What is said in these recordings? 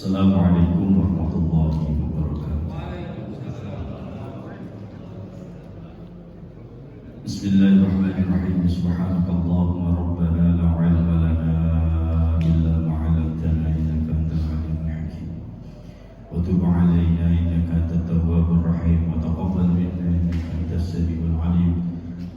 Assalamualaikum warahmatullahi wabarakatuh. Bismillahirrahmanirrahim. Subhanakallahumma rabbana la ilma lana illa ma 'allamtana innaka antal alimul hakim. Wa tub 'alaina innaka antat tawwabur rahim wa taqabbal minna innaka antas samiul 'alim.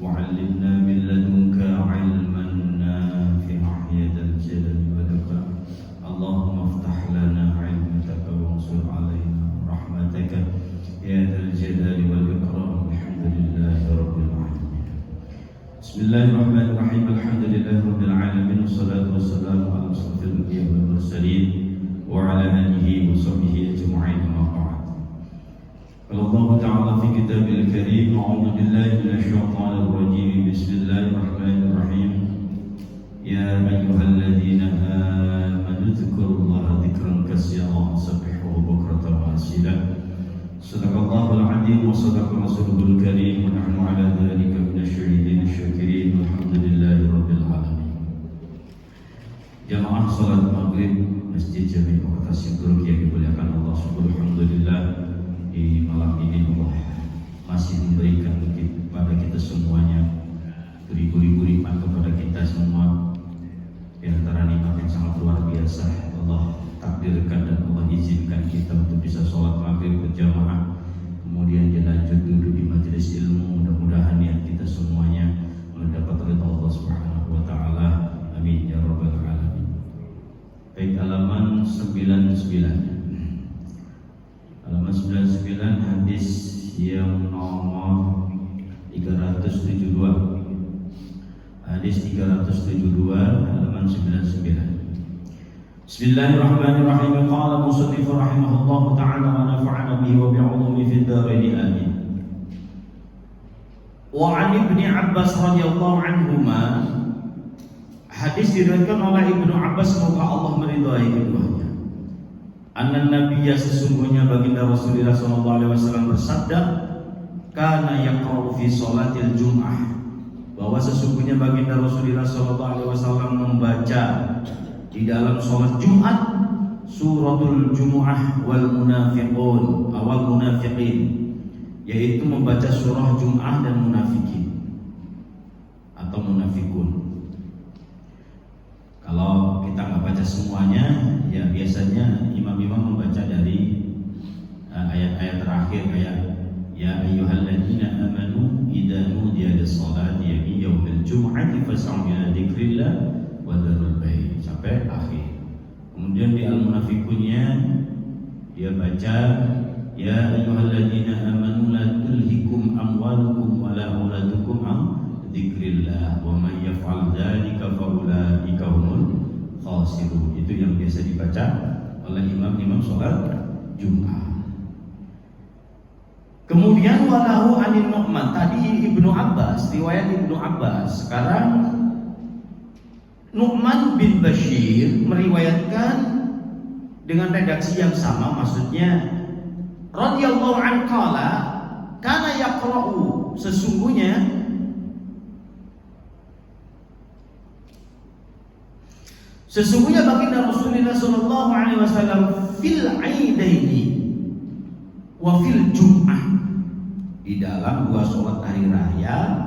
Wa 'allimna min ladunka 'ilman nafi'an ya dzal jalali wal ikram. Allahumma iftah lana 'ilmataka wansur 'alaina rahmataka ya dzal jalali wal ikram. Alhamdulillahi rabbil alamin. Bismillahirrahmanirrahim. Alhamdulillahi rabbil alamin. Wassalatu wassalamu ala asyrafil anbiya'i wal mursalin wa ala alihi wa sahbihi ajma'in. Amma ba'd. Allah Ta'ala fi kitabil karim. A'udzu billahi minasy syaithanir rajim. Bismillahirrahmanirrahim. Ya ayyuhalladzina amanu dzkurullaha dzikran katsiran wasabbihuhu bukratan wa asila. Sadaqallahul 'azim wa sadaqa rasulul karim wa nahnu 'ala dzalika minasy syahidin syakirin. Alhamdulillahi rabbil alamin. Jamaah salat maghrib Masjid Jami' Kota Siburuk yang dimuliakan Allah subhanahu. Alhamdulillah, di malam ini Allah masih memberikan kepada kita semuanya beribu-ribu nikmat kepada kita semua. Di antara nikmat yang sangat luar biasa, Allah takdirkan dan Allah izinkan kita untuk bisa sholat maghrib berjamaah, kemudian dilanjut duduk di majelis ilmu. Mudah-mudahan niat kita semuanya mendapat ridha Allah Subhanahu wa taala. Amin ya rabbal alamin. Baik, halaman 99. Halaman 99 hadis yang nomor 372. Hadis 372 halaman 99. Bismillahirrahmanirrahim. Qala musannif rahimahullahu ta'ala wa nafa'ana bihi wa bi'ulumihi fid dharain amin. Wa 'an Ibnu Abbas radhiyallahu anhuma, hadis diriwayatkan oleh Ibnu Abbas, semoga Allah meridhai keduanya. Anna nabiyya, sesungguhnya baginda Rasulullah sallallahu alaihi wasallam bersabda, kana yaqra'u fi sholatil jum'ah, bahwa sesungguhnya baginda Rasulullah sallallahu alaihi wasallam membaca di dalam sholat Jumat suratul Jumu'ah wal munafiqun awal munafiqin, yaitu membaca surah Jum'ah dan munafikin atau munafikun. Kalau kita nggak baca semuanya, ya biasanya imam-imam membaca dari ayat-ayat terakhir, kayak ya ayyuhalladzina amanu idza nudiya lis-shalati min yaumil jum'ati fas'au ila dzikrillah wa dzarul bai' sampai akhir. Kemudian di al-munafiqunnya dia baca ya ayyuhalladzina amanu la tulhikum amwalukum wa la auladukum an dzikrillah wa may yaf'al dzalika fa ulaika humul khasirun. Itu yang biasa dibaca oleh imam-imam salat Jumat. Kemudian walahu anin Nu'man, tadi Ibnu Abbas, riwayat Ibnu Abbas. Sekarang Nu'man bin Bashir meriwayatkan dengan redaksi yang sama, maksudnya radhiyallahu an qala kana yaqra'u, sesungguhnya baginda Rasulullah sallallahu alaihi wasallam fil aidaini wa fil jum'ah, di dalam dua sholat hari raya,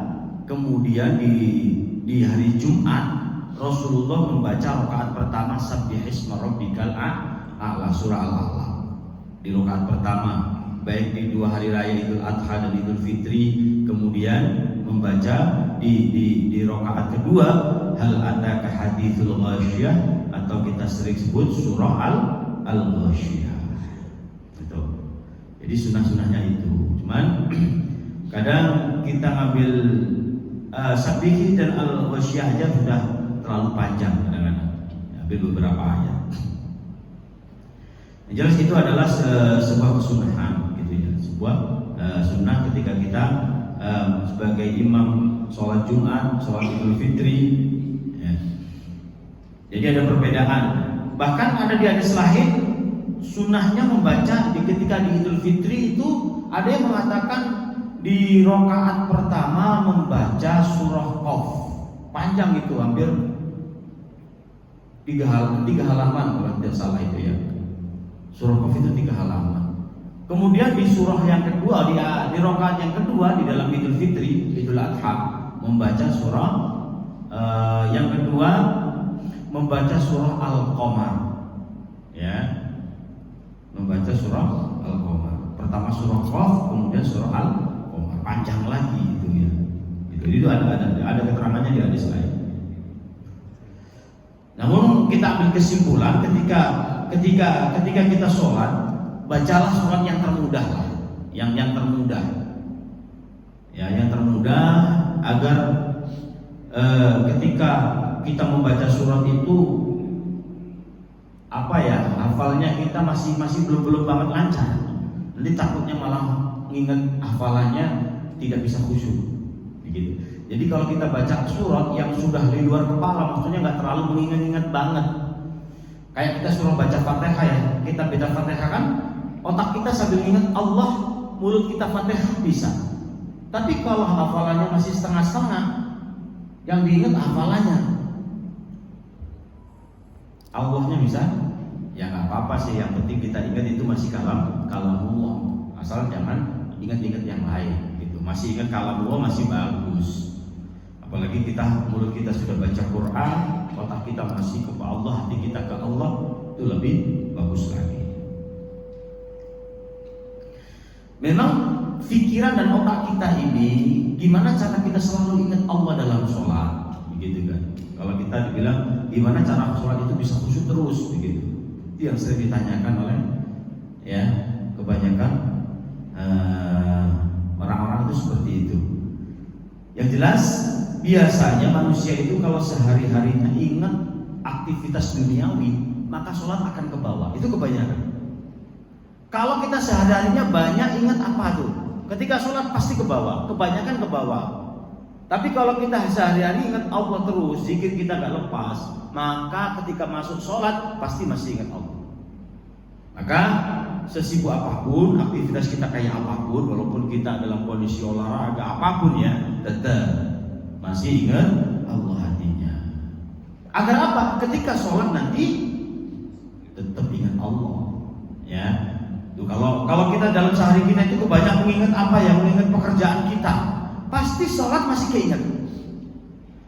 kemudian di hari Jumat Rasulullah membaca rakaat pertama Sabbihisma rabbikal a'la, surah Al-A'la. Di rakaat pertama, baik di dua hari raya Idul Adha dan Idul Fitri, kemudian membaca di rakaat kedua hal ataka haditsul ghasyiyah, atau kita sering sebut surah Al-Ghasyiyah. Jadi sunnah-sunnahnya itu. Cuman kadang kita ngambil Sabbihi dan Al-Ghasyiyah aja sudah terlalu panjang kadang-kadang. Ambil beberapa ayat. Yang jelas itu adalah sebuah kesunahan gitu ya. Sebuah sunnah ketika kita sebagai imam sholat Jumat, sholat Idul Fitri ya. Jadi ada perbedaan. Bahkan ada di hadis lain sunnahnya membaca ketika di Idul Fitri itu, ada yang mengatakan di rakaat pertama membaca surah Qaf, panjang itu, hampir 3 halaman kalau tidak salah itu ya. Surah Qaf itu 3 halaman. Kemudian di surah yang kedua, di rakaat yang kedua di dalam Idul Fitri, Idul Adha, membaca surah yang kedua membaca surah Al-Qamar. Ya. Membaca surah Al-Qamar. Pertama surah Qaf, kemudian surah Al-Qamar. Panjang lagi itu ya. Itu ada keterangannya di hadis lain. Namun kita ambil kesimpulan ketika kita sholat, bacalah sholat yang termudah lah, yang termudah, ya, yang termudah agar ketika kita membaca surat itu hafalnya kita masih belum banget lancar. Nanti takutnya malah nginget hafalannya tidak bisa khusyuk, begitu. Jadi kalau kita baca surat yang sudah di luar kepala, maksudnya nggak terlalu mengingat-ingat banget. Kayak kita suruh baca Fatihah ya, kita baca Fatihah kan, otak kita sambil ingat Allah, mulut kita Fatihah bisa. Tapi kalau hafalannya masih setengah-setengah, yang diingat hafalannya, Allahnya bisa, ya nggak apa-apa sih. Yang penting kita ingat itu masih kalamullah, asal jangan ingat-ingat yang lain. Gitu. Masih ingat kalamullah masih bagus. Apalagi mulut kita sudah baca Quran, otak kita masih ke Allah, hati kita ke Allah, itu lebih bagus lagi. Memang pikiran dan otak kita ini, gimana cara kita selalu ingat Allah dalam sholat, begitu kan? Kalau kita dibilang gimana cara sholat itu bisa khusyuk terus, begitu. Itu yang sering ditanyakan oleh kebanyakan orang-orang itu seperti itu. Yang jelas biasanya manusia itu kalau sehari-harinya ingat aktivitas duniawi, maka sholat akan ke bawah. Itu kebanyakan. Kalau kita sehari-harinya banyak ingat apa tuh? Ketika sholat pasti ke bawah, kebanyakan ke bawah. Tapi kalau kita sehari-hari ingat Allah terus, zikir kita gak lepas, maka ketika masuk sholat pasti masih ingat Allah. Maka sesibuk apapun, aktivitas kita kayak apapun, walaupun kita dalam kondisi olahraga apapun ya, tetap masih ingat Allah hatinya. Agar apa? Ketika sholat nanti tetap ingat Allah. Ya. Tuh, kalau kita dalam sehari kita itu banyak mengingat apa ya? Mengingat pekerjaan kita, pasti sholat masih keinget.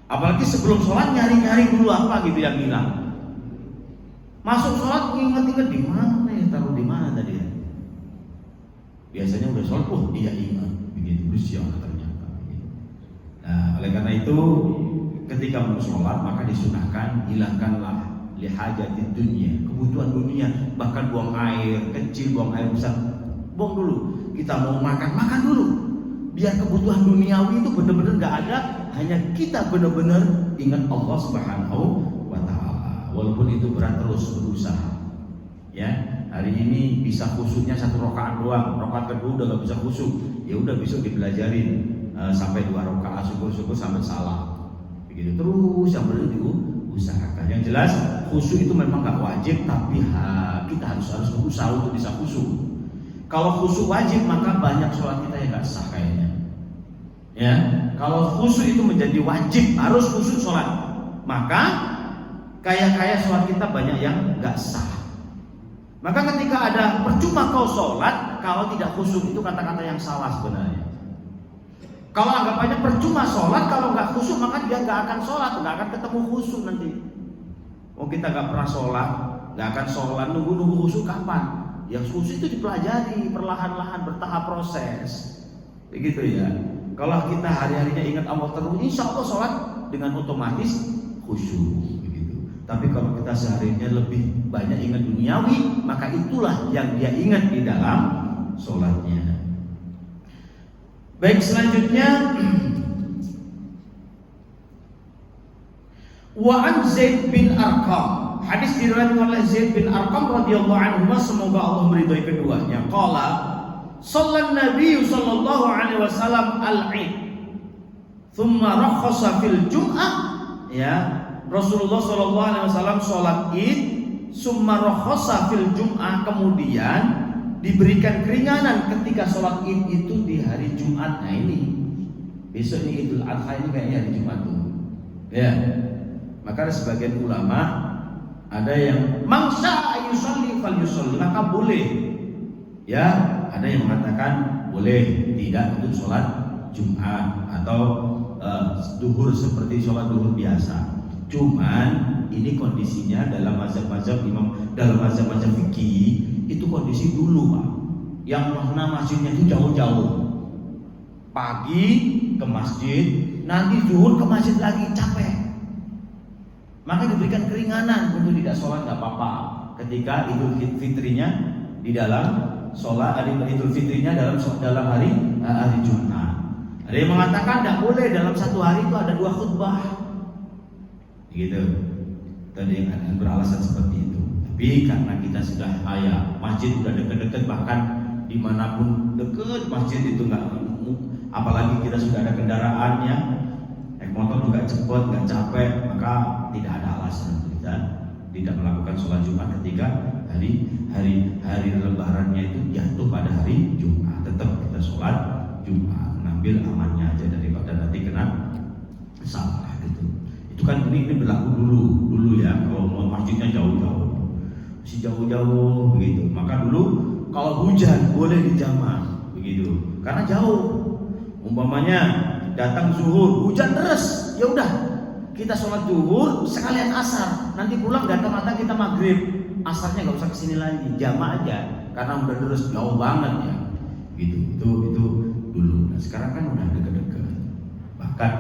Apalagi sebelum sholat nyari-nyari dulu apa gitu yang hilang. Masuk sholat ingat-ingat di mana ya, taruh di mana tadi ya. Biasanya udah sholat, dia ingat begitu, siapa ternyata. Nah, oleh karena itu ketika mau sholat maka disunahkan hilangkanlah lihajatid dunia, kebutuhan dunia, bahkan buang air kecil, buang air besar, buang dulu. Kita mau makan dulu, biar kebutuhan duniawi itu benar-benar gak ada, hanya kita benar-benar ingat Allah Subhanahu wa Ta'ala. Walaupun itu berat, terus berusaha. Ya, hari ini bisa khusyuknya 1 rakaat doang, rakaat kedua udah gak bisa khusyuk, ya udah besok dipelajarin sampai 2 rakaat, syukur-syukur sampai salah. Begitu terus yang perlu diusahakan. Yang jelas khusyuk itu memang gak wajib, tapi kita harus berusaha untuk bisa khusyuk. Kalau khusyuk wajib maka banyak sholat kita yang gak sah kayaknya. Ya, kalau khusyuk itu menjadi wajib, harus khusyuk sholat, maka kaya sholat kita banyak yang gak sah. Maka ketika ada percuma kau sholat kalau tidak khusyuk, itu kata-kata yang salah sebenarnya. Kalau anggapannya percuma sholat kalau nggak khusyuk, maka dia nggak akan sholat, nggak akan ketemu khusyuk nanti. Oh, kita nggak pernah sholat, nggak akan sholat, nunggu khusyuk kapan? Yang khusyuk itu dipelajari perlahan-lahan, bertahap proses, begitu ya. Kalau kita hari-harinya ingat Allah terus, insya Allah sholat dengan otomatis khusyuk, begitu. Tapi kalau kita seharinya lebih banyak ingat duniawi, maka itulah yang dia ingat di dalam sholatnya. Baik, selanjutnya wa an Zaid bin Arqam, hadis diriwayatkan oleh Zaid bin Arqam radhiyallahu anhu, semoga Allah meridhai keduanya. Qala sallan Nabi sallallahu alaihi wasallam al-Id thumma rakhasa fil Jum'ah, ya, Rasulullah sallallahu alaihi wasallam salat Id, summa rakhasa fil Jum'ah, kemudian diberikan keringanan ketika sholat Id itu di hari Jumat. Nah ini besok ini Idul Adha, ini kayaknya hari Jumat tuh. Ya, maka ada sebagian ulama ada yang mangsa ayusalli falyusalli, maka boleh. Ya, ada yang mengatakan boleh tidak untuk sholat Jumat atau duhur seperti sholat duhur biasa. Cuman ini kondisinya dalam mazhab-mazhab imam, dalam mazhab-mazhab fikih itu kondisi dulu Pak, yang mana masjidnya itu jauh-jauh. Pagi ke masjid, nanti zuhur ke masjid lagi, capek. Maka diberikan keringanan untuk tidak sholat, nggak apa-apa. Ketika Idul Fitrinya di dalam sholat, Idul Fitrinya dalam hari Jumat. Ada yang mengatakan tidak boleh dalam satu hari itu ada 2 khutbah. Gitu. Tadi yang beralasan seperti itu. Tapi karena kita sudah masjid sudah dekat-dekat, bahkan dimanapun dekat masjid itu nggak, apalagi kita sudah ada kendaraannya, naik motor juga cepat, nggak capek, maka tidak ada alasan kita tidak melakukan sholat Jumat ketika hari Lebarannya itu jatuh pada hari Jumat. Tetap kita sholat Jumat, ngambil amannya aja daripada nanti kena salah gitu. Itu kan ini berlaku dulu ya. Kalau mau masjidnya jauh-jauh, masih jauh-jauh begitu, maka dulu kalau hujan boleh dijamak begitu, karena jauh. Umpamanya datang zuhur, hujan deras, ya udah kita sholat zuhur sekalian asar, nanti pulang datang mata kita maghrib, asarnya nggak usah kesini lagi, jamak aja, karena udah deras jauh banget ya. Gitu, itu dulu. Nah sekarang kan udah deket-deket, bahkan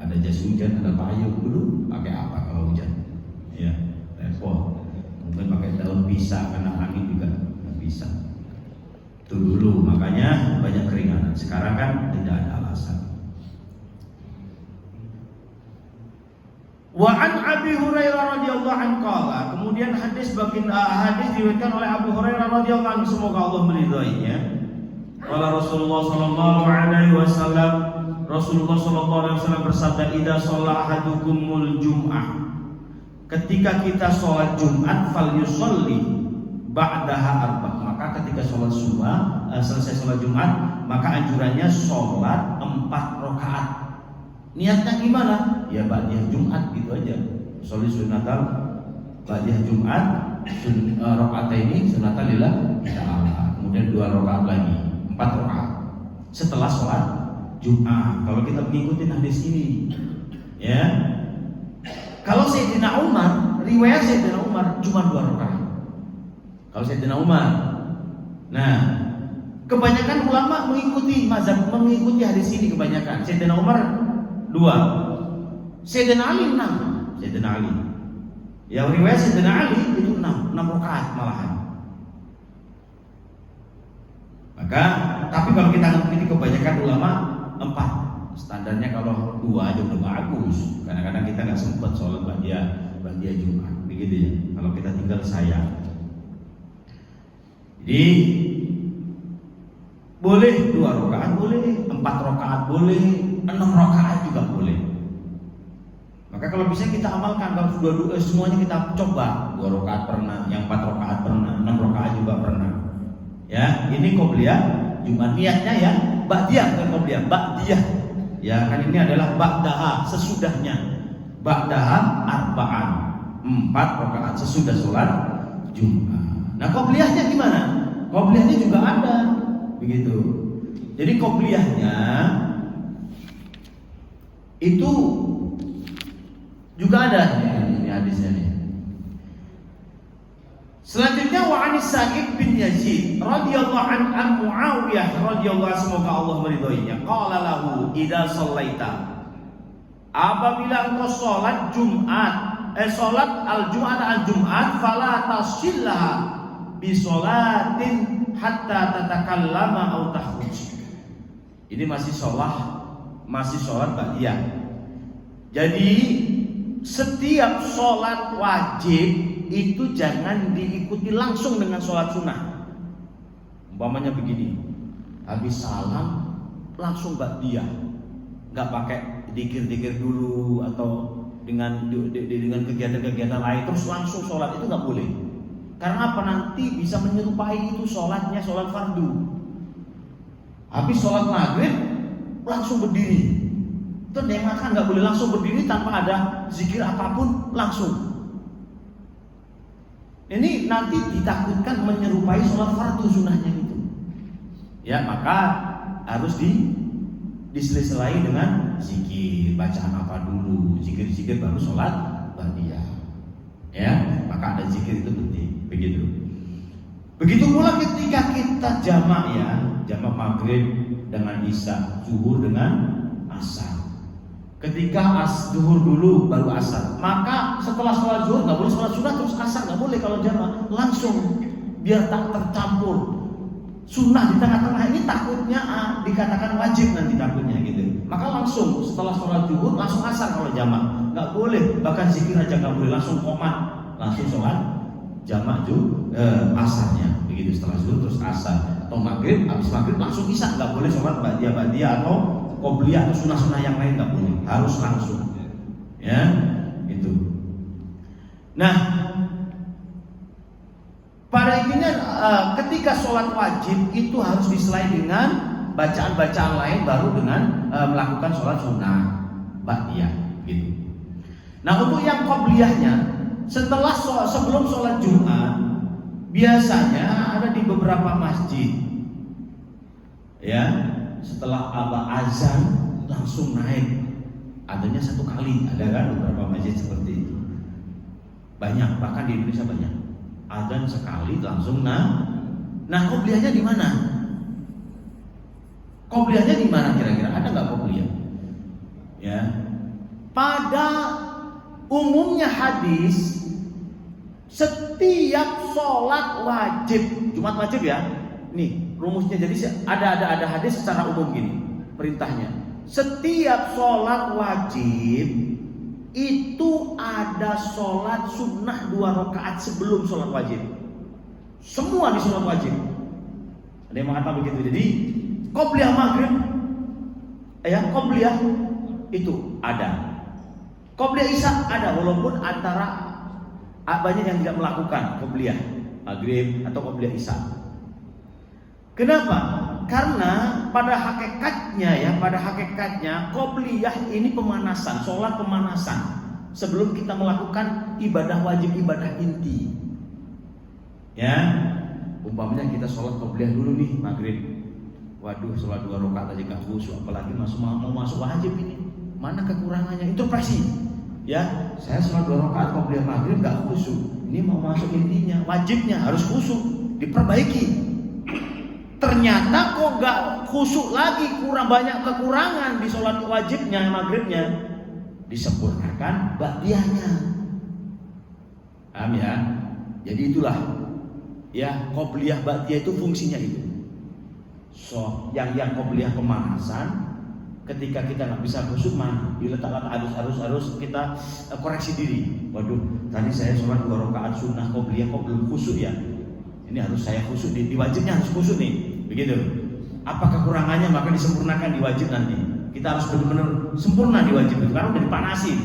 ada jas hujan, ada payung. Dulu pakai apa kalau hujan? Ya repot. Mungkin pakai daun pisang, kena angin juga nggak bisa. Itu dulu, makanya banyak keringanan. Sekarang kan tidak ada alasan. Wa an Abi Hurairah radhiyallahu anhu qala, kemudian hadis diriwayatkan oleh Abu Hurairah radhiyallahu anhu, semoga Allah meridainya. Qala Rasulullah sallallahu alaihi wasallam, Rasulullah sallallahu alaihi wasallam bersabda, idza shalla ahadukumul jum'ah, ketika kita sholat Jumat, falyusalli ba'daha arba', maka ketika sholat selesai sholat Jumat, maka anjurannya sholat 4 rakaat. Niatnya gimana? Ya ba'diyah Jumat gitu aja. Sholat sunatal ba'diyah Jumat, rakaat ini sunatal lillah ta'ala. Kemudian 2 rakaat lagi, 4 rakaat setelah sholat Jumat. Kalau kita mengikuti hadis ini, ya. Kalau Sayyidina Umar, riwayat Sayyidina Umar cuma 2 rakaat. Kalau Sayyidina Umar, nah kebanyakan ulama mengikuti hadis ini kebanyakan. Sayyidina Umar 2, Sayyidina Ali 6, Sayyidina Ali. Yang riwayat Sayyidina Ali itu 6 rakaat malahan. Maka, tapi kalau kita mengikuti kebanyakan ulama 4. Standarnya kalau 2 aja udah bagus. Kadang-kadang kita nggak sempat sholat ba'diyah Jumat, begitu ya. Kalau kita tinggal sayang. Jadi boleh 2 rakaat boleh, 4 rakaat boleh, 6 rakaat juga boleh. Maka kalau bisa kita amalkan, kalau semuanya kita coba. 2 rakaat pernah, yang 4 rakaat pernah, 6 rakaat juga pernah. Ya, ini qobliyah Jumat, niatnya ya ba'diyah, bukan qobliyah, ba'diyah. Ya kan ini adalah ba'daha, sesudahnya. Ba'daha arba'an, 4 rakaat sesudah sholat Jumat. Nah qobliyahnya gimana? Qobliyahnya juga ada, begitu. Jadi qobliyahnya itu juga ada ini hadisnya nih. Selanjutnya wa anis Sa'id bin Yazid radhiyallahu an Muawiyah radhiyallahu, semoga Allah meridhoinya. Qala lahu idza shallaita, apabila engkau salat salat al-Jum'at fala tasillah bi sholatin hatta tatakallama aw takhruj. Ini masih sholat ba'diyah. Jadi setiap sholat wajib itu jangan diikuti langsung dengan sholat sunnah. Umpamanya begini, habis salam langsung ba'diyah, nggak pakai dikir-dikir dulu atau dengan kegiatan-kegiatan lain terus langsung sholat, itu nggak boleh. Karena apa? Nanti bisa menyerupai itu sholatnya sholat fardu. Habis sholat maghrib langsung berdiri. Itu yang makan nggak boleh langsung berdiri tanpa ada zikir apapun, langsung. Ini nanti ditakutkan menyerupai sholat fardu sunnahnya itu. Ya, maka harus diselisih dengan zikir, bacaan apa dulu, zikir baru sholat ba'diyah. Ya, maka ada zikir itu penting, begitu. Begitu pula ketika kita jamak ya, jamak maghrib dengan isya, zuhur dengan asar. Ketika zuhur dulu baru asar, maka setelah sholat zuhur nggak boleh sholat sunnah terus asar, nggak boleh kalau jamak, langsung biar tak tercampur. Sunnah di tengah-tengah ini takutnya dikatakan wajib nanti takutnya gitu. Maka langsung setelah sholat zuhur langsung asar kalau jamak, nggak boleh. Bahkan zikir aja nggak boleh, langsung qomat, langsung sholat jamak asarnya begitu. Setelah zuhur terus asar, atau maghrib, habis maghrib langsung isya, nggak boleh sholat ba'diyah atau qobliyah atau sunnah-sunnah yang lain, nggak boleh, harus langsung. Ya, itu. Nah, pada intinya ketika sholat wajib itu harus diselai dengan bacaan-bacaan lain, baru dengan melakukan sholat sunnah ba'diyah gitu. Nah, untuk yang qobliyahnya sebelum sholat Jumat biasanya ada di beberapa masjid. Ya, setelah azan langsung naik, adanya satu kali, ada kan beberapa masjid seperti itu. Banyak, bahkan di Indonesia banyak. Adzan sekali langsung nah qobliyahnya di mana? Qobliyahnya di mana kira-kira? Ada nggak qobliyah? Ya, pada umumnya hadis setiap sholat wajib, Jumat wajib ya. Nih rumusnya, jadi ada hadis secara umum gini perintahnya. Setiap sholat wajib itu ada sholat sunnah 2 rakaat sebelum sholat wajib. Semua di sholat wajib. Ada yang mengatakan begitu. Jadi qobliyah maghrib, ya qobliyah itu ada. Qobliyah isya ada, walaupun antara banyak yang tidak melakukan qobliyah maghrib atau qobliyah isya. Kenapa? Karena pada hakikatnya qobliyah ini pemanasan, sholat pemanasan sebelum kita melakukan ibadah wajib, ibadah inti. Ya, umpamanya kita sholat qobliyah dulu nih maghrib. Waduh, sholat 2 rakaat aja gak khusyuk, apalagi mau masuk wajib ini. Mana kekurangannya? Introspeksi. Ya, saya sholat 2 rakaat qobliyah maghrib gak khusyuk. Ini mau masuk intinya, wajibnya harus khusyuk, diperbaiki. Ternyata kok gak khusyuk lagi, kurang banyak kekurangan di sholat wajibnya, maghribnya, disempurnakan ba'diyahnya. Paham ya? Jadi itulah ya, qobliyah ba'diyah itu fungsinya itu. So, yang qobliyah pemanasan, ketika kita nggak bisa khusyuk mana diletak-letak, harus kita koreksi diri. Waduh, tadi saya sholat 2 rakaat sunnah qobliyah kok belum khusyuk ya. Ini harus saya khusyuk, di wajibnya harus khusyuk nih, begitu. Apa kekurangannya, maka disempurnakan di wajib nanti. Kita harus benar-benar sempurna di wajib itu, karena udah dipanasin.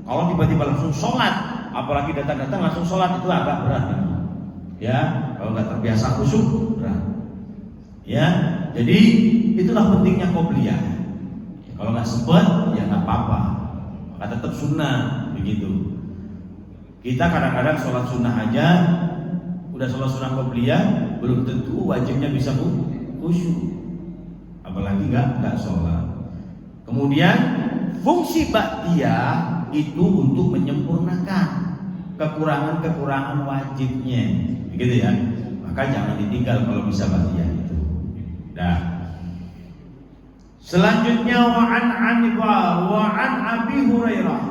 Kalau tiba-tiba langsung sholat, apalagi datang-datang langsung sholat, itu agak berat. Ya, kalau nggak terbiasa khusyuk, berat. Ya, jadi itulah pentingnya qobliyah. Ya, kalau nggak sempat, ya nggak apa-apa, maka tetap sunnah, begitu. Kita kadang-kadang sholat sunnah aja, udah sholat sunnah qobliyah, belum tentu wajibnya bisa khusyuk, apalagi nggak sholat. Kemudian fungsi ba'diyah itu untuk menyempurnakan kekurangan-kekurangan wajibnya, begitu ya. Maka jangan ditinggal kalau bisa ba'diyah itu. Nah, selanjutnya wa an Abi Hurairah.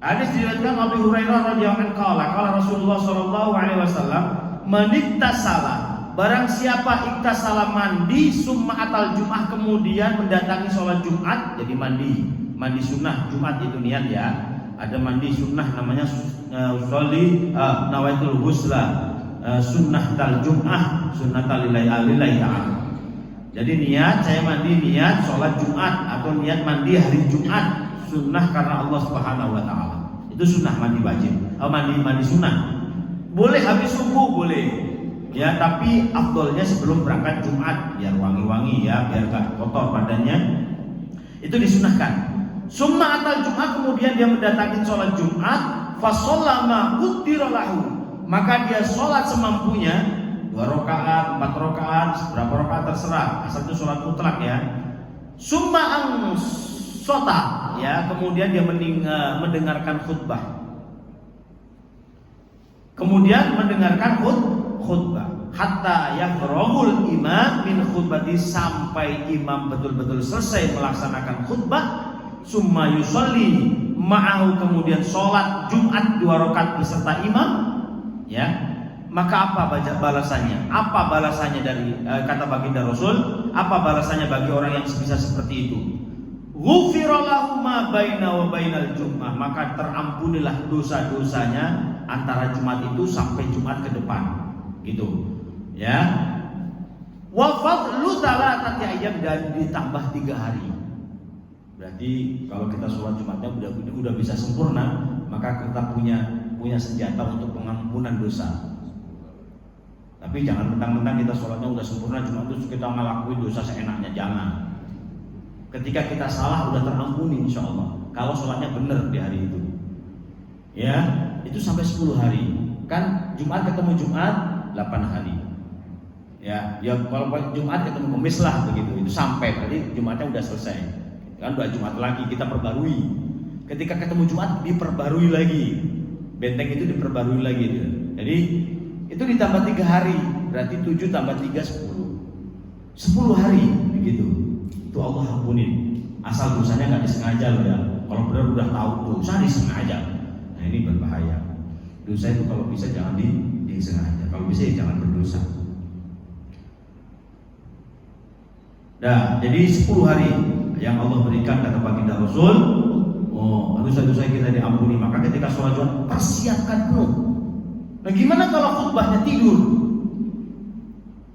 Hadis diriwayatkan Abi Hurairah radhiyallahu anhu qala Rasulullah sallallahu alaihi wasallam, "Man iktasala, barang siapa iktasala mandi summa atal Jum'ah, kemudian mendatangi sholat Jumat." Jadi mandi sunnah Jumat itu niat ya. Ada mandi sunnah namanya nawaitul ghusla sunnah tal Jum'ah sunnatal lillahi ta'ala. Jadi niat saya mandi, niat sholat Jumat atau niat mandi hari Jumat, sunnah karena Allah Subhanahu wa ta'ala. Itu sunnah mandi wajib. Mandi sunnah. Boleh habis subuh boleh. Ya, tapi afdolnya sebelum berangkat Jumat, biar wangi-wangi ya, biar gak kotor badannya. Itu disunahkan. Summa atal Jumat, kemudian dia mendatangi sholat Jumat, fa shalla ma qaddara lahu. maka dia sholat semampunya, 2 rakaat, 4 rakaat, berapa rakaat terserah, asal itu sholat mutlak ya. Summa ang sota, ya, kemudian dia mendengarkan khutbah. Kemudian mendengarkan khutbah hatta yafrahul imam min khutbati, sampai imam betul-betul selesai melaksanakan khutbah. Summa yusolli ma'ahu, kemudian sholat Jumat 2 rakaat beserta imam, ya. Maka apa balasannya? Apa balasannya dari kata baginda Rasul? Apa balasannya bagi orang yang bisa seperti itu? Ghufira lahu ma baina wa bainal jum'ah, maka terampunilah dosa-dosanya antara Jumat itu sampai Jumat ke depan. Gitu. Ya. Wa fadlu thalathati ayyam, dan ditambah 3 hari. Berarti kalau kita sholat Jumatnya udah bisa sempurna, maka kita punya senjata untuk pengampunan dosa. Tapi jangan mentang-mentang kita sholatnya udah sempurna Jumat itu kita ngelakuin dosa seenaknya, jangan. Ketika kita salah udah terampuni insya Allah. Kalau sholatnya benar di hari itu, ya, itu sampai 10 hari. Kan Jumat ketemu Jumat 8 hari. Ya kalau Jumat ketemu Kamis lah begitu, itu sampai berarti Jumatnya udah selesai. Kan 2 Jumat lagi kita perbarui. Ketika ketemu Jumat diperbarui lagi, benteng itu diperbarui lagi gitu. Jadi itu ditambah 3 hari, berarti 7 tambah 3 10 hari begitu. Itu Allah ampunin. Asal dosanya nggak disengaja loh ya. Kalau benar udah tahu dosa disengaja, nah ini berbahaya. Dosa itu kalau bisa jangan disengaja, kalau bisa ya jangan berdosa. Nah, jadi 10 hari yang Allah berikan kata baginda Rasul, dosa-dosa kita diampuni. Maka ketika sholat Jumat persiapkan penuh. Nah, gimana kalau khutbahnya tidur?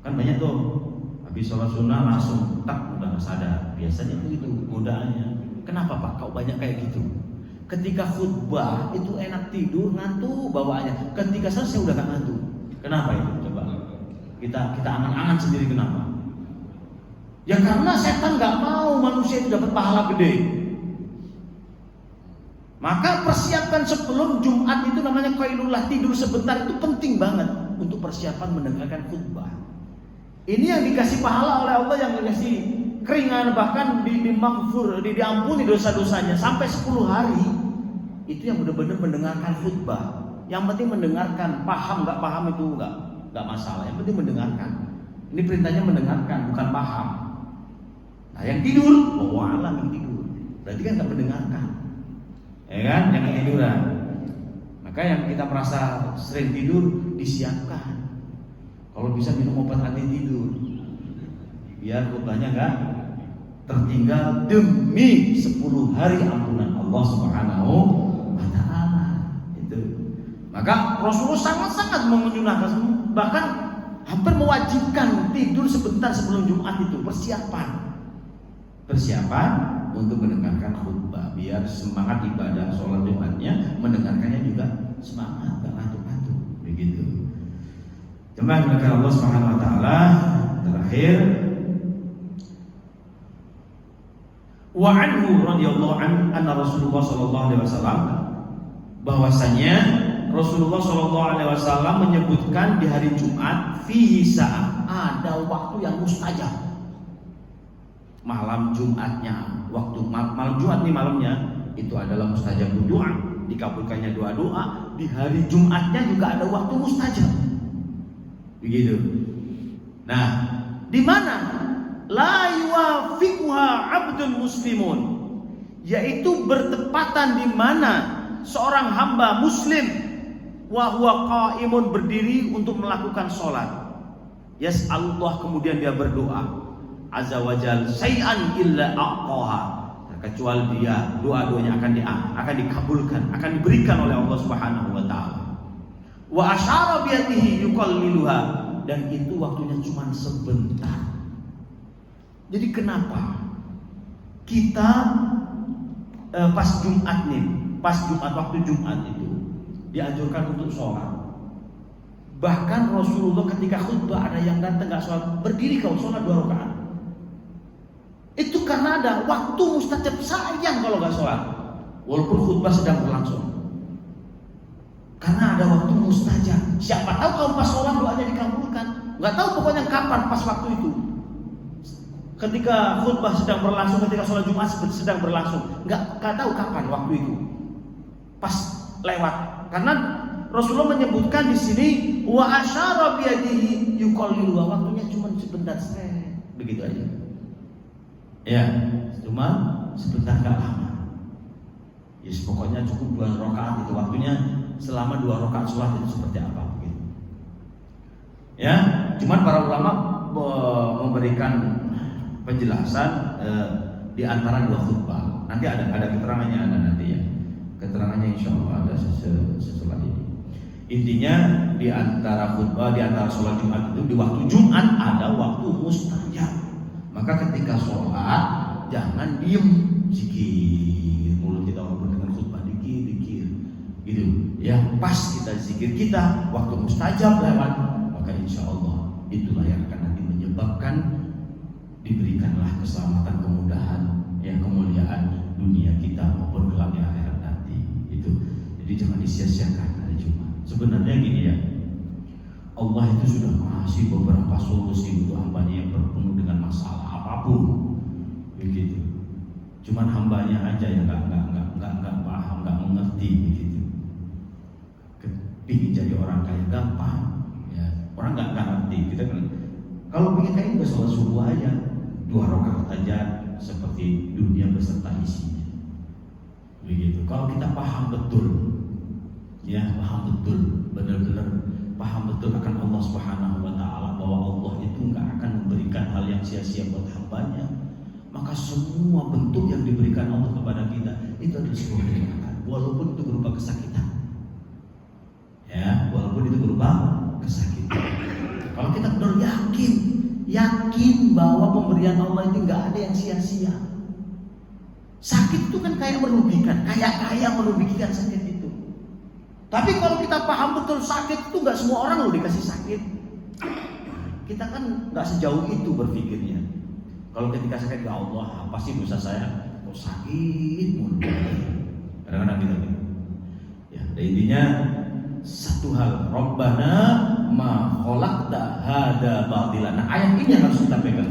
Kan banyak tuh habis sholat sunnah langsung tak udah sadar. Biasanya begitu godaannya. Kenapa Pak? Kau banyak kayak gitu. Ketika khutbah itu enak tidur, ngantuk bawaannya. Ketika selesai udah gak ngantuk. Kenapa itu? Coba kita angan-angan sendiri kenapa? Ya karena setan gak mau manusia itu dapat pahala gede. Maka persiapkan sebelum Jumat itu namanya qailullah, tidur sebentar itu penting banget untuk persiapan mendengarkan khutbah. Ini yang dikasih pahala oleh Allah, yang dikasih keringan, bahkan diampuni dosa-dosanya sampai 10 hari. Itu yang benar-benar mendengarkan khutbah. Yang penting mendengarkan, paham nggak paham itu nggak masalah. Yang penting mendengarkan. Ini perintahnya mendengarkan, bukan paham. Nah yang tidur, alam yang tidur. Berarti kan nggak mendengarkan. Ya kan, jangan tiduran. Maka yang kita merasa sering tidur disiapkan. Kalau bisa minum obat anti tidur, biar khutbahnya enggak tertinggal demi 10 hari ampunan Allah Subhanahu wa taala. Itu. Maka Rasulullah sangat-sangat menyunahkan, bahkan hampir mewajibkan tidur sebentar sebelum Jumat itu, persiapan untuk mendengarkan khutbah, biar semangat ibadah sholat Jumatnya, mendengarkannya juga semangat, gak ngantuk-ngantuk begitu. Jemaah dimuliakan Allah Subhanahu wa taala, terakhir wa anhu radhiyallahu anna Rasulullah sallallahu alaihi wasallam, bahwasanya Rasulullah sallallahu alaihi wasallam menyebutkan di hari Jumat fihi sa'ah, ada waktu yang mustajab. Malam Jumatnya, waktu malam Jumat nih malamnya itu adalah mustajab doa, dikabulkannya doa-doa. Di hari Jumatnya juga ada waktu mustajab. Begitu. Nah, di mana la yuwafiquha 'abdun muslimun, yaitu bertepatan di mana seorang hamba muslim wa huwa qaimun, berdiri untuk melakukan salat. Yas'alullah, kemudian dia berdoa, azza wajal syai'an illa aqaha, kecuali dia doa-doanya akan dikabulkan, akan diberikan oleh Allah Subhanahu wa taala. Wa asyara bi yadihi yuqalliluha, dan itu waktunya cuma sebentar. Jadi kenapa kita pas Jumat waktu Jumat itu dianjurkan untuk sholat? Bahkan Rasulullah ketika khutbah ada yang datang nggak sholat, berdiri kau sholat 2 rakaat. Itu karena ada waktu mustajab, sayang kalau nggak sholat walaupun khutbah sedang berlangsung. Karena ada waktu mustajab. Siapa tahu kalau pas sholat doanya dikabulkan. Nggak tahu pokoknya kapan pas waktu itu. Ketika khutbah sedang berlangsung, ketika sholat Jumat sedang berlangsung, nggak tahu kapan waktu itu. Pas lewat. Karena Rasulullah menyebutkan di sini wa asyara biyadihi yuqallilu, waktunya cuma sebentar saja. Begitu aja. Ya, cuma sebentar, nggak lama. Yes, pokoknya cukup 2 rakaat itu waktunya, selama 2 rakaat sholat itu seperti apa begitu. Ya, cuman para ulama memberikan penjelasan di antara 2 khutbah. Nanti ada keterangannya, ada nanti ya. Keterangannya insya Allah ada sesudah ini. Intinya di antara khutbah, di antara sholat Jumat itu, di waktu Jumat ada waktu mustajab. Maka ketika sholat jangan diem, zikir mulut kita walaupun dengan khutbah dikir gitu ya. Pas kita zikir kita waktu mustajab lewat, maka insya Allah itulah yang akan nanti menyebabkan diberikanlah keselamatan, kemudahan, yang kemuliaan dunia kita maupun kelak di akhirat nanti. Itu jadi jangan disia-siakan hari Jumat. Sebenarnya gini ya, Allah itu sudah ngasih beberapa solusi untuk hambanya yang berpenuh dengan masalah apapun, begitu. Cuman hambanya aja yang nggak paham, nggak mengerti, begitu. Ingin jadi orang kaya gampang, ya. Orang nggak ngerti. Kita kan kalau ingin kaya nggak sholat subuh aja, 2 rakaat aja seperti dunia beserta isinya, begitu. Kalau kita paham betul, ya paham betul, benar-benar paham betul akan Allah Subhanahu wa Ta'ala, bahwa Allah itu nggak akan memberikan hal yang sia-sia buat hambanya, maka semua bentuk yang diberikan Allah kepada kita itu adalah sebuah kenikmatan, walaupun itu berupa kesakitan, ya, walaupun itu berupa kesakitan. Kalau kita benar yakin bahwa pemberian Allah itu nggak ada yang sia-sia. Sakit itu kan kayak merugikan, kayak merugikan sakit itu. Tapi kalau kita paham betul sakit itu nggak semua orang loh dikasih sakit. Kita kan nggak sejauh itu berpikirnya. Kalau ketika sakit, ya Allah, apa sih dosa saya? Kok sakit mulu? Kadang-kadang gitu. Ya, intinya satu hal, Rabbana ma khalaqta hada batila. Nah, ayat ini yang harus kita pegang.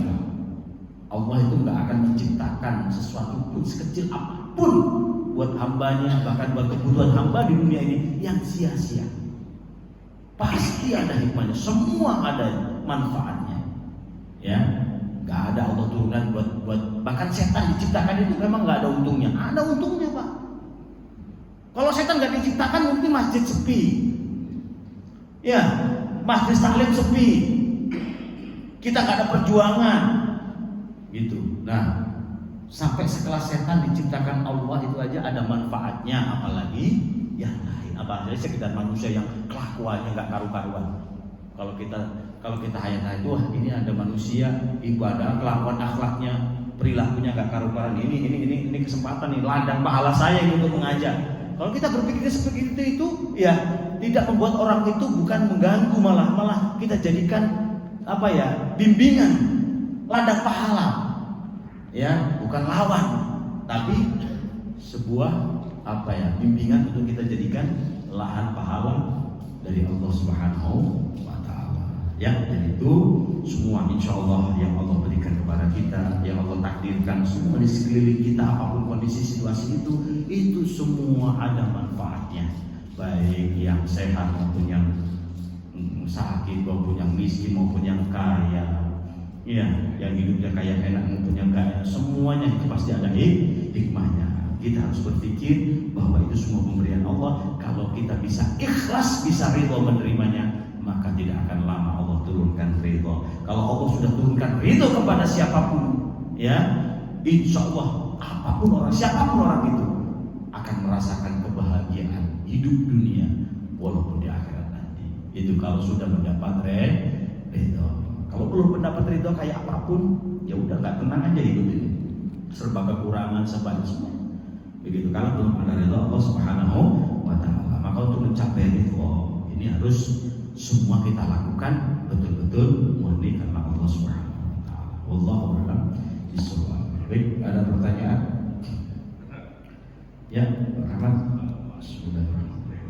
Allah itu nggak akan menciptakan sesuatu pun sekecil apapun buat hambanya, bahkan buat kebutuhan hamba di dunia ini yang sia-sia. Pasti ada hikmahnya, semua ada manfaatnya. Ya, nggak ada Allah turunkan buat bahkan setan diciptakan itu memang nggak ada untungnya. Ada untungnya, Pak. Kalau setan nggak diciptakan mungkin masjid sepi, ya, masjid taklim sepi, kita nggak ada perjuangan, gitu. Nah, sampai sekelas setan diciptakan Allah itu aja ada manfaatnya, apalagi yang lain. Apalagi sekedar manusia yang kelakuannya nggak karu-karuan. Kalau kita hayat itu, ini ada manusia ibadah, kelakuan akhlaknya, perilakunya nggak karu-karuan. Ini kesempatan nih, ladang pahala saya ini untuk mengajar. Kalau kita berpikir seperti itu ya tidak membuat orang itu bukan mengganggu, malah kita jadikan apa ya, bimbingan, ladang pahala, ya, bukan lawan, tapi sebuah apa ya, bimbingan untuk kita jadikan lahan pahala dari Allah Subhanahu wa Ta'ala. Ya, dan itu semua insya Allah yang Allah berikan kepada kita, yang Allah takdirkan semua di sekeliling kita, apapun kondisi situasi itu semua ada manfaatnya, baik yang sehat maupun yang sakit, maupun yang miskin maupun yang kaya, ya, yang hidupnya kaya enak maupun yang kaya, semuanya itu pasti ada hikmahnya. Kita harus berpikir bahwa itu semua pemberian Allah. Kalau kita bisa ikhlas, bisa ridho menerimanya, maka tidak akan lama Allah turunkan ridho. Kalau Allah sudah turunkan ridho kepada siapapun, ya, insya Allah apapun orang, siapapun orang itu akan merasakan kebahagiaan hidup dunia walaupun di akhirat nanti. Itu kalau sudah mendapat ridho. Kalau belum mendapat ridho kayak apapun, ya udah nggak tenang aja hidup ini, serba kekurangan, serba semua. Begitu, karena belum ada ridho Allah Subhanahu wa Ta'ala. Maka untuk mencapai ridho ini harus semua kita lakukan betul-betul murni karena Allah Subhanahu wa Ta'ala. Wallahu a'lam bishawab. Baik, ada pertanyaan? Ya, Rahmat. Bismillahirrahmanirrahim.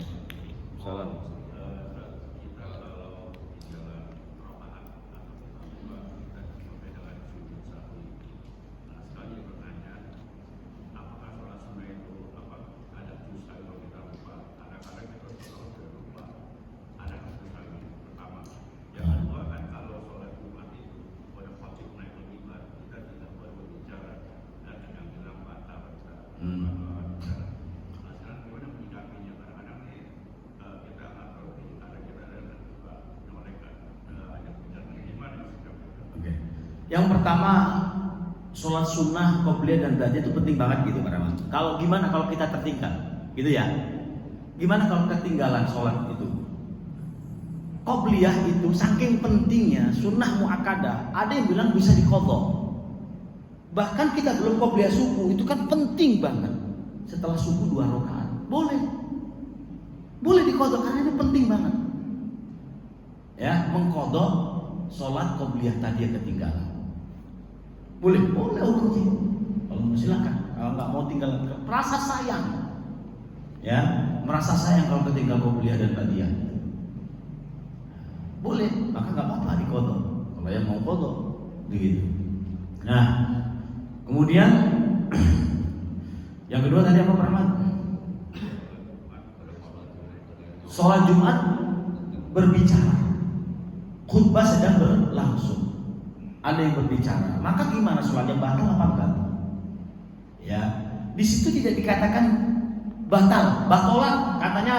Oke. Yang pertama, sholat sunnah, qobliyah dan ba'diyah itu penting banget gitu Pak Rahman. Kalau gimana kalau kita tertinggal, gitu ya? Gimana kalau ketinggalan sholat itu? Qobliyah itu saking pentingnya, sunnah muakkadah, ada yang bilang bisa diqadha. Bahkan kita belum qobliyah subuh, itu kan penting banget. Setelah subuh 2 rakaat, boleh diqadha karena itu penting banget. Ya, mengqadha sholat qobliyah tadi yang ketinggalan. Boleh hukumnya. Kalau silakan. Kalau nggak mau tinggal, merasa sayang. Ya, merasa sayang kalau ketinggal qobliyah dan ba'diyah. Boleh, maka nggak apa-apa diqadha. Kalau yang mau qadha, begitu. Nah, kemudian yang kedua tadi apa Pak Rahmat? Sholat Jumat berbicara, khutbah sedang berlangsung. Ada yang berbicara, maka gimana sholatnya, batal apa enggak? Ya, di situ tidak dikatakan batolan katanya.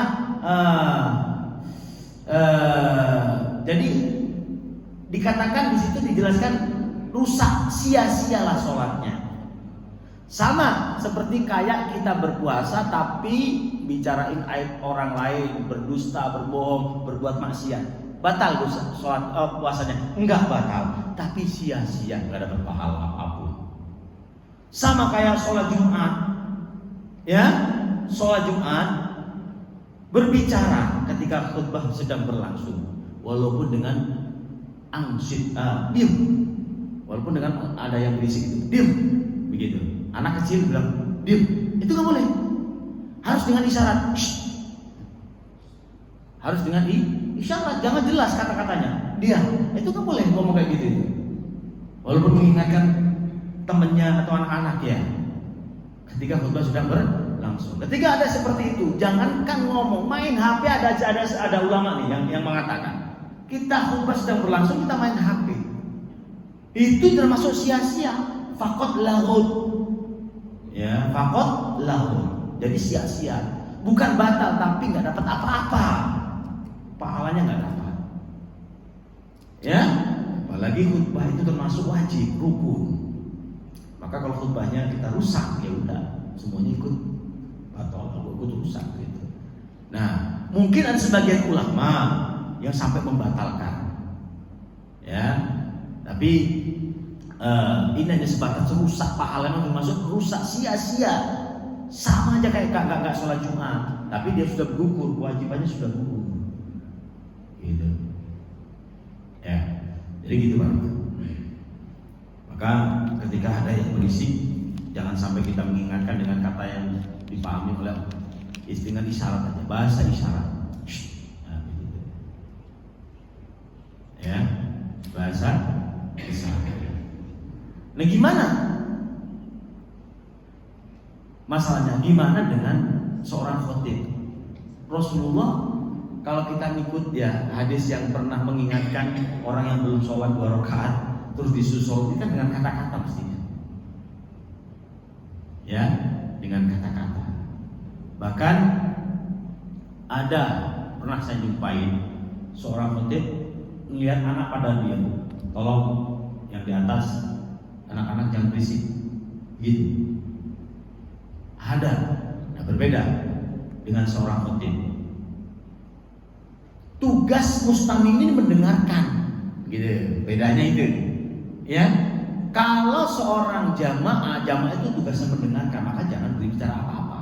Jadi dikatakan di situ dijelaskan rusak, sia-sialah sholatnya. Sama seperti kayak kita berpuasa tapi bicarain aib orang lain, berdusta, berbohong, berbuat maksiat. Batal sholat puasanya? Enggak batal, tapi sia-sia, enggak dapat pahala apapun. Sama kayak sholat Jumat, ya, sholat Jumat berbicara ketika khutbah sedang berlangsung, walaupun dengan angsit, diam, walaupun dengan ada yang berisik itu, diam, begitu. Anak kecil bilang diam, itu nggak boleh, harus dengan isyarat. Harus dengan isyarat, jangan jelas kata-katanya. Diam, itu nggak boleh ngomong kayak gitu. Walaupun mengingatkan temannya atau anak-anak ya, ketika khutbah sedang berlangsung. Ketika ada seperti itu, jangankan ngomong, main HP. Ada ulama nih yang mengatakan, kita khutbah sedang berlangsung, kita main HP, itu termasuk sia-sia. Faqad laghut, ya, faqad laghut. Jadi sia-sia, bukan batal, tapi nggak dapat apa-apa. Pahalanya nggak dapat, ya. Apalagi khutbah itu termasuk wajib, rukun. Maka kalau khutbahnya kita rusak, ya udah semuanya ikut batal, ikut rusak gitu. Nah, mungkin ada sebagian ulama yang sampai membatalkan, ya. Tapi ini hanya sebatas rusak, pahalanya termasuk rusak, sia-sia. Sama aja kayak nggak sholat Jumat, tapi dia sudah gugur, kewajibannya sudah gugur. Gitu. Ya, jadi gitu Pak. Maka ketika ada yang berisik, jangan sampai kita mengingatkan dengan kata yang dipahami oleh dengan isyarat aja, bahasa isyarat. Nah, begitu. Ya, bahasa isyarat. Nah, gimana? Masalahnya gimana dengan seorang khotib? Rasulullah, kalau kita ngikut ya hadis yang pernah mengingatkan orang yang belum sholat 2 rakaat terus disusul, itu kan dengan kata-kata mestinya. Ya, dengan kata-kata. Bahkan ada pernah saya jumpain seorang khotib melihat anak pada diam, tolong yang di atas anak-anak jangan berisik, gitu. Ada, nah berbeda dengan seorang khotib. Tugas mustami ini mendengarkan, gitu. Bedanya itu, ya. Kalau seorang jamaah itu tugasnya mendengarkan, maka jangan berbicara apa-apa.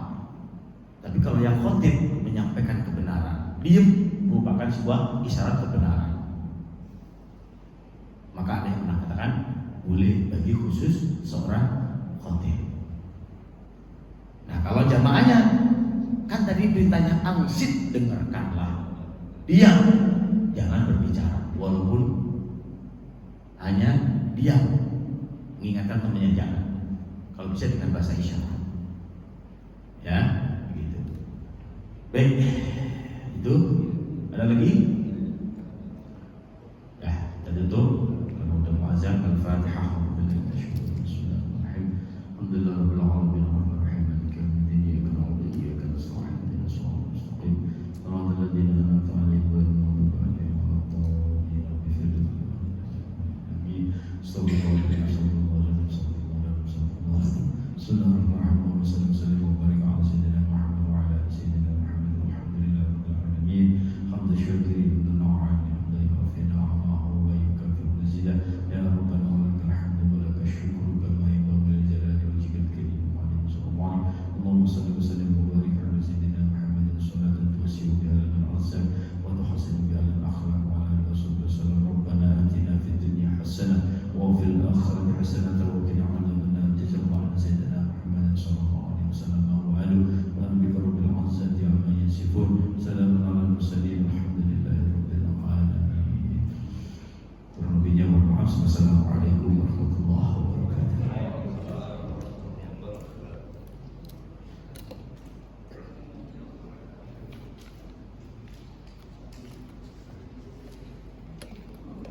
Tapi kalau yang khotib menyampaikan kebenaran, diam merupakan sebuah isyarat kebenaran. Maka ada yang mengatakan boleh bagi khusus seorang khotib. Nah, kalau jamaahnya kan tadi perintahnya angsit, dengarkanlah, diam, jangan berbicara, walaupun hanya diam, mengingatkan temannya jangan. Kalau bisa dengan bahasa isyarat, ya, begitu. Baik, itu ada lagi? Ya, kita tutup. Azan al-Fatihah. Bismillahirrahmanirrahim. Alhamdulillahirabbil alamin. Astagfirullah.